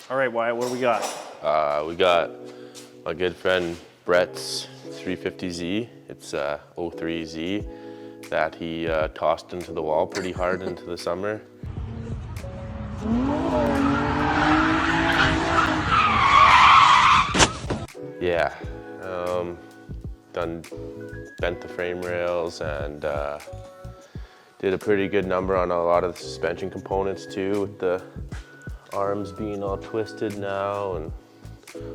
All right, Wyatt, what do we got? We got my good friend Brett's 350Z. It's a 03Z that he tossed into the wall pretty hard into the summer. Yeah, bent the frame rails and did a pretty good number on a lot of the suspension components too, with the arms being all twisted now and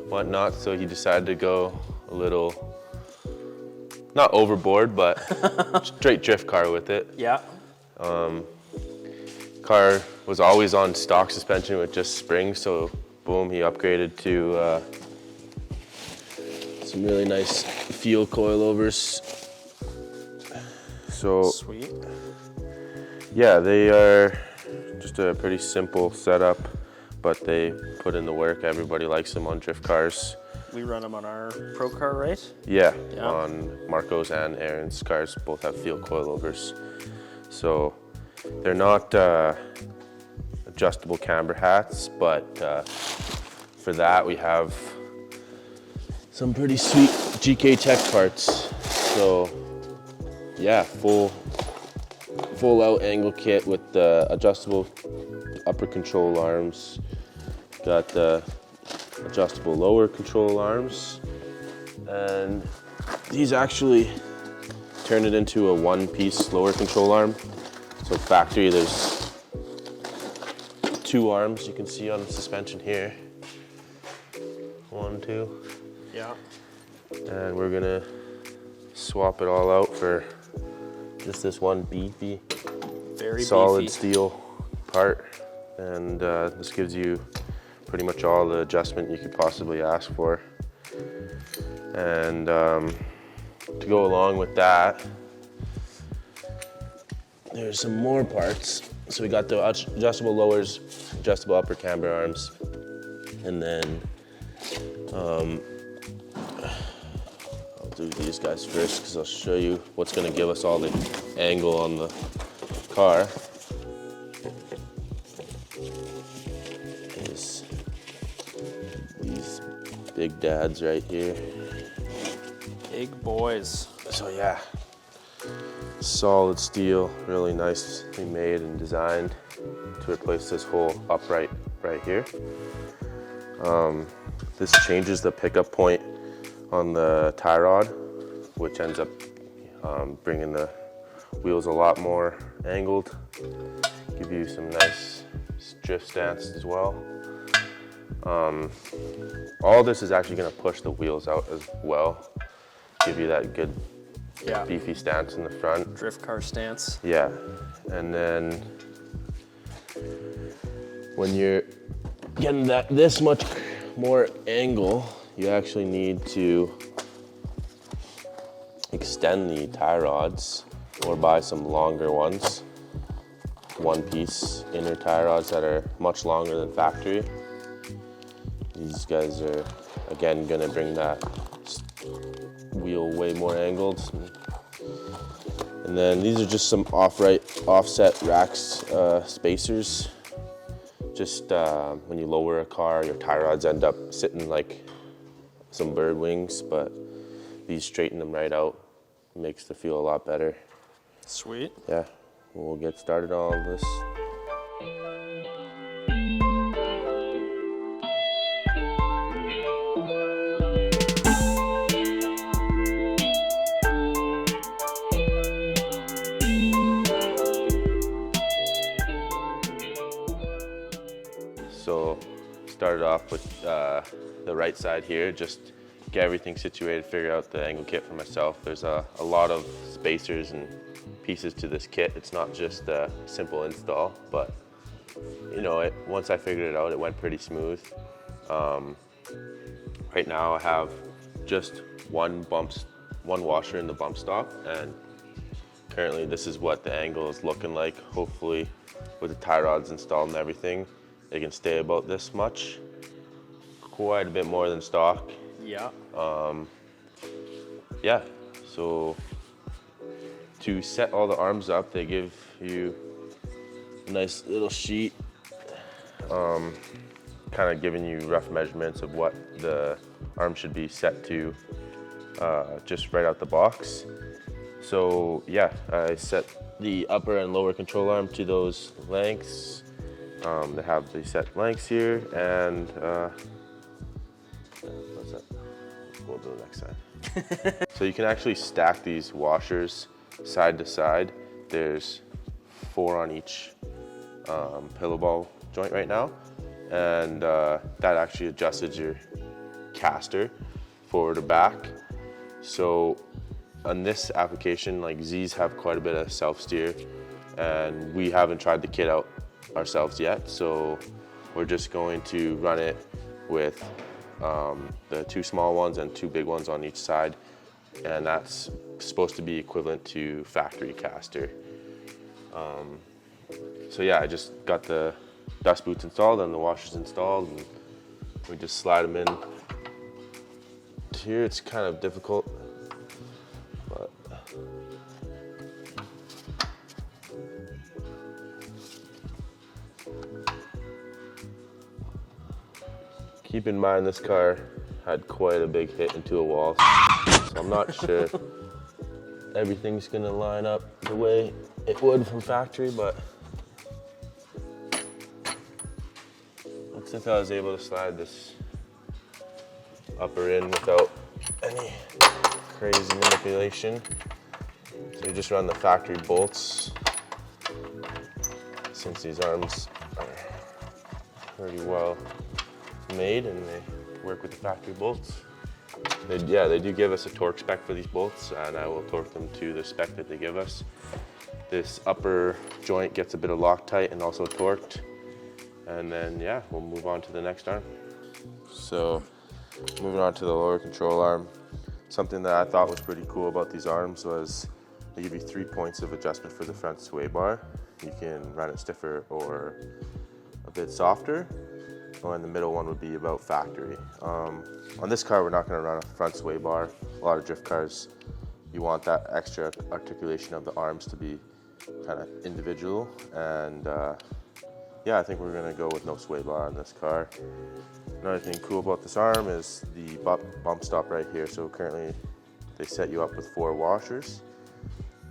whatnot. So he decided to go a little, not overboard, but straight drift car with it. Yeah. Car was always on stock suspension with just springs, so boom, he upgraded to some really nice feel coilovers. So Sweet. yeah, they are just a pretty simple setup, but they put in the work. Everybody likes them on drift cars. We run them on our pro car, right? Yeah, Yeah. on Marco's and Aaron's cars, both have field coilovers. So they're not adjustable camber hats, but for that we have some pretty sweet Gktech parts. So yeah, full out angle kit with the adjustable upper control arms. Got the adjustable lower control arms, and these actually turn it into a one-piece lower control arm. So factory, there's 2 arms you can see on the suspension here. 1, 2. Yeah. And we're gonna swap it all out for just this one beefy, Very solid beefy. steel part. And this gives you pretty much all the adjustment you could possibly ask for. And to go along with that, there's some more parts. So we got the adjustable lowers, adjustable upper camber arms, and then I'll do these guys first because I'll show you what's going to give us all the angle on the car. Is these big dads right here. Big boys. So yeah, solid steel, really nicely made and designed to replace this whole upright right here. This changes the pickup point on the tie rod, which ends up bringing the wheels a lot more angled, give you some nice drift stance as well. All this is actually going to push the wheels out as well, give you that good Yeah. beefy stance in the front. Drift car stance. Yeah, and then when you're getting this much more angle, you actually need to extend the tie rods or buy some longer ones, one-piece inner tie rods that are much longer than factory. These guys are again gonna bring that wheel way more angled. And then these are just some offset racks, spacers. Just when you lower a car, your tie rods end up sitting like some bird wings, but these straighten them right out. Makes the feel a lot better. Sweet. Yeah, we'll get started on all this. So started off with the right side here, just get everything situated, figure out the angle kit for myself. There's a lot of spacers and pieces to this kit. It's not just a simple install, but you know, once I figured it out, it went pretty smooth. Right now I have just one washer in the bump stop, and currently this is what the angle is looking like. Hopefully with the tie rods installed and everything, they can stay about this much. Quite a bit more than stock. Yeah. Yeah, so to set all the arms up, they give you a nice little sheet. kind of giving you rough measurements of what the arm should be set to just right out the box. So yeah, I set the upper and lower control arm to those lengths. They have the set lengths here, and what's that? We'll do the next side. So you can actually stack these washers side to side. There's 4 on each pillow ball joint right now, and that actually adjusted your caster forward or back. So on this application, like, Z's have quite a bit of self-steer, and we haven't tried the kit out ourselves yet, so we're just going to run it with the 2 small ones and 2 big ones on each side, and that's supposed to be equivalent to factory caster. So yeah, I just got the dust boots installed and the washers installed, and we just slide them in. Here it's kind of difficult, but keep in mind this car had quite a big hit into a wall, so I'm not sure everything's gonna line up the way it would from factory, but looks like I was able to slide this upper in without any crazy manipulation. So you just run the factory bolts, since these arms are pretty well made and they work with the factory bolts. They do give us a torque spec for these bolts, and I will torque them to the spec that they give us. This upper joint gets a bit of Loctite and also torqued, and then yeah, we'll move on to the next arm. So moving on to the lower control arm, something that I thought was pretty cool about these arms was they give you 3 points of adjustment for the front sway bar. You can run it stiffer or a bit softer, and the middle one would be about factory. On this car, we're not going to run a front sway bar. A lot of drift cars, you want that extra articulation of the arms to be kind of individual, and yeah, I think we're going to go with no sway bar on this car. Another thing cool about this arm is the bump stop right here. So currently they set you up with 4 washers.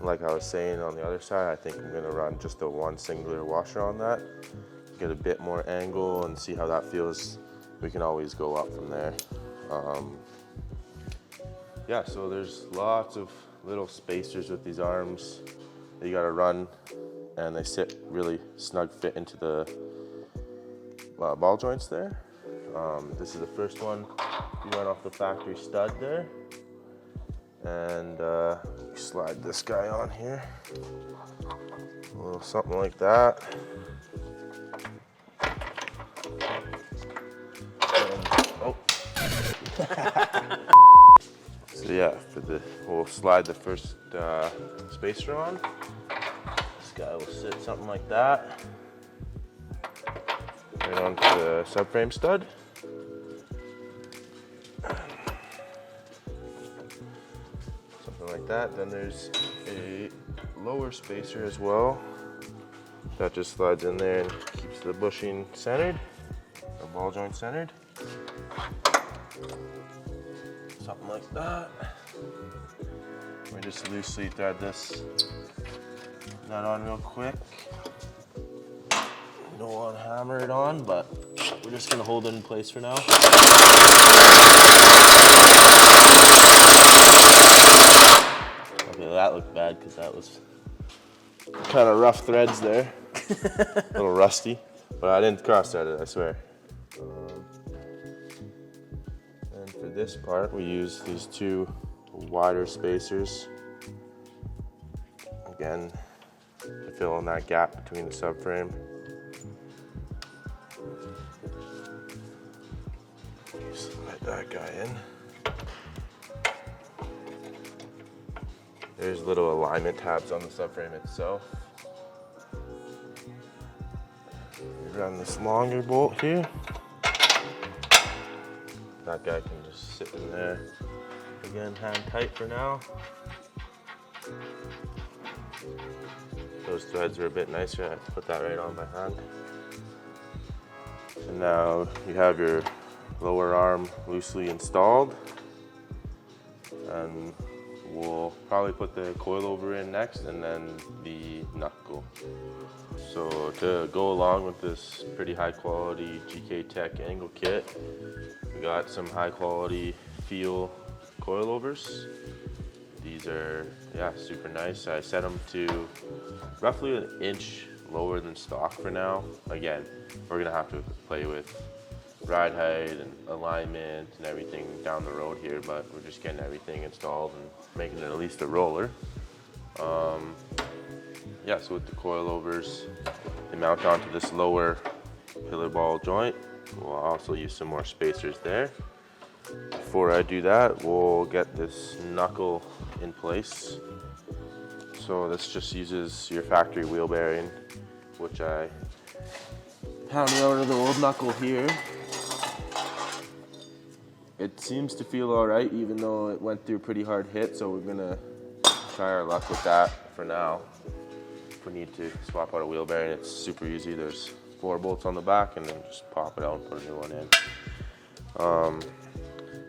Like I was saying on the other side, I think I'm going to run just the 1 singular washer on that, get a bit more angle and see how that feels. We can always go up from there. Yeah, so there's lots of little spacers with these arms that you got to run, and they sit really snug fit into the ball joints there. This is the first one. You run off the factory stud there, and slide this guy on here. A little something like that. Oh. So yeah, we'll slide the first spacer on. This guy will sit something like that. Right onto the subframe stud. Something like that. Then there's a lower spacer as well. That just slides in there and keeps the bushing centered, the ball joint centered. Something like that. We just loosely thread this nut on real quick. Don't want to hammer it on, but we're just going to hold it in place for now. Okay, that looked bad because that was kind of rough threads there. A little rusty, but I didn't cross thread it, I swear. And for this part, we use these 2 wider spacers. Again, to fill in that gap between the subframe. Slide that guy in. There's little alignment tabs on the subframe itself. We run this longer bolt here. That guy can just sit in there. Again, hand tight for now. Those threads are a bit nicer. I have to put that right on by hand. And now you have your lower arm loosely installed, and we'll probably put the coilover in next and then the knuckle. So to go along with this pretty high quality Gktech angle kit, we got some high quality feel coilovers. These are, yeah, super nice. I set them to roughly an inch lower than stock for now. Again, we're gonna have to play with ride height and alignment and everything down the road here, but we're just getting everything installed and making it at least a roller. Yeah, so with the coilovers, they mount onto this lower pillar ball joint. We'll also use some more spacers there. Before I do that, we'll get this knuckle in place. So this just uses your factory wheel bearing, which I pounded out of the old knuckle here. It seems to feel all right, even though it went through a pretty hard hit, so we're gonna try our luck with that for now. If we need to swap out a wheel bearing, it's super easy. There's 4 bolts on the back, and then just pop it out and put a new one in.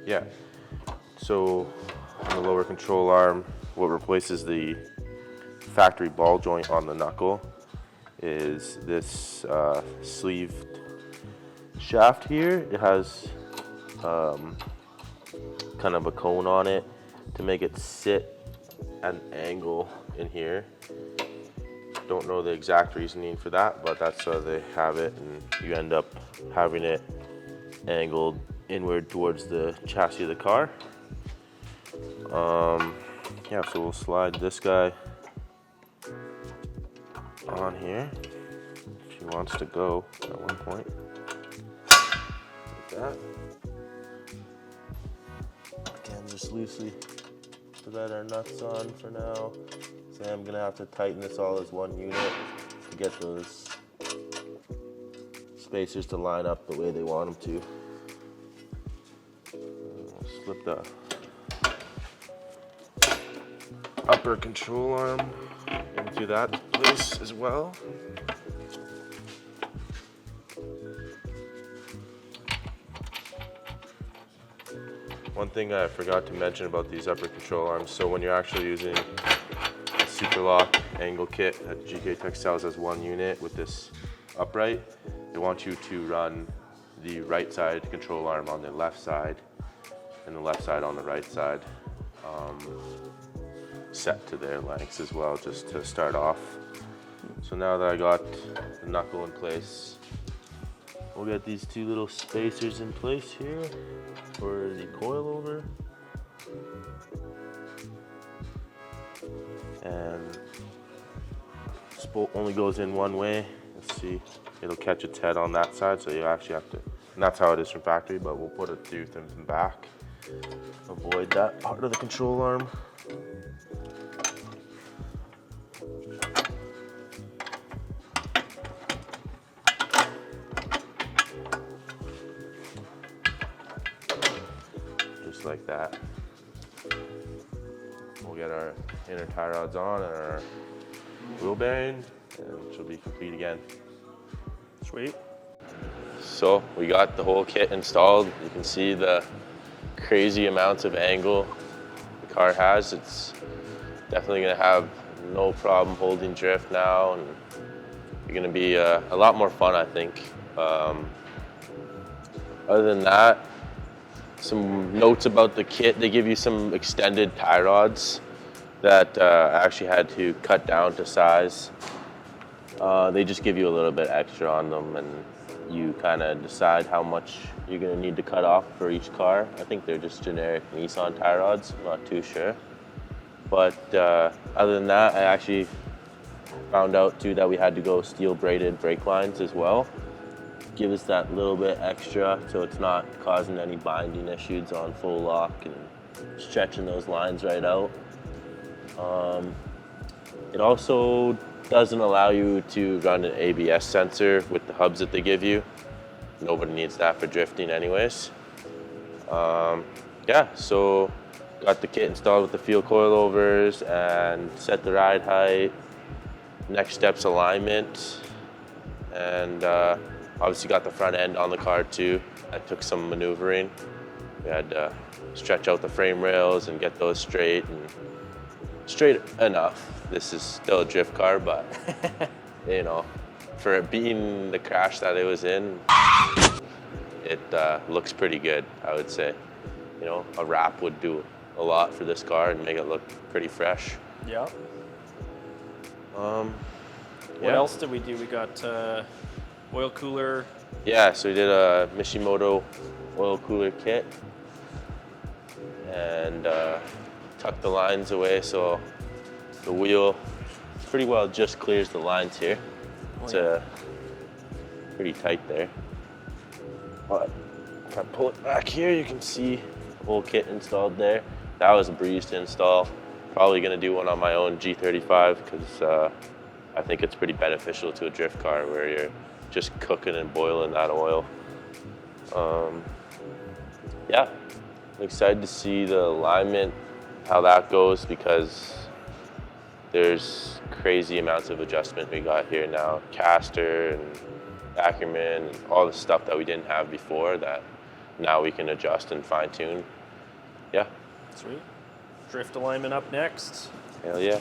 Yeah, so on the lower control arm, what replaces the factory ball joint on the knuckle is this sleeved shaft here. It has kind of a cone on it to make it sit at an angle in here. Don't know the exact reasoning for that, but that's how they have it, and you end up having it angled inward towards the chassis of the car. Yeah, so we'll slide this guy on here if he wants to go at one point, like that. Again, just loosely thread our nuts on for now. So I'm gonna have to tighten this all as one unit to get those spacers to line up the way they want them to. We'll slip the upper control arm into that place as well. One thing I forgot to mention about these upper control arms, so when you're actually using a super lock angle kit that Gktech sells as one unit with this upright, they want you to run the right side control arm on the left side and the left side on the right side, set to their lengths as well, just to start off. So now that I got the knuckle in place, we'll get these 2 little spacers in place here for the coilover. And this bolt only goes in one way. Let's see, it'll catch its head on that side, so you actually have to, and that's how it is from factory, but we'll put it through from the back. Avoid that part of the control arm. Just like that. We'll get our inner tie rods on and our wheel bearing, and she'll be complete again. Sweet. So we got the whole kit installed. You can see the crazy amounts of angle the car has. It's definitely gonna have no problem holding drift now, and you're gonna be a lot more fun, I think. Other than that, some notes about the kit: they give you some extended tie rods that I actually had to cut down to size. They just give you a little bit extra on them, and you kind of decide how much you're going to need to cut off for each car. I think they're just generic Nissan tie rods, I'm not too sure. But other than that, I actually found out too that we had to go steel braided brake lines as well. Give us that little bit extra so it's not causing any binding issues on full lock and stretching those lines right out. It also doesn't allow you to run an ABS sensor with the hubs that they give you. Nobody needs that for drifting anyways. Yeah, so got the kit installed with the field coilovers and set the ride height. Next step's alignment. And Obviously got the front end on the car too. That took some maneuvering. We had to stretch out the frame rails and get those straight enough. This is still a drift car, but you know, for it being the crash that it was in, it looks pretty good, I would say. You know, a wrap would do a lot for this car and make it look pretty fresh. Yeah. Yeah. What else did we do? We got oil cooler. Yeah, so we did a Mishimoto oil cooler kit and tucked the lines away so the wheel pretty well just clears the lines here. It's pretty tight there. But if I pull it back here, you can see the whole kit installed there. That was a breeze to install. Probably gonna do one on my own G35 because I think it's pretty beneficial to a drift car where you're just cooking and boiling that oil. Yeah, I'm excited to see the alignment, how that goes, because there's crazy amounts of adjustment we got here now. Caster and Ackerman and all the stuff that we didn't have before that now we can adjust and fine tune. Yeah. Sweet. Drift alignment up next. Hell yeah.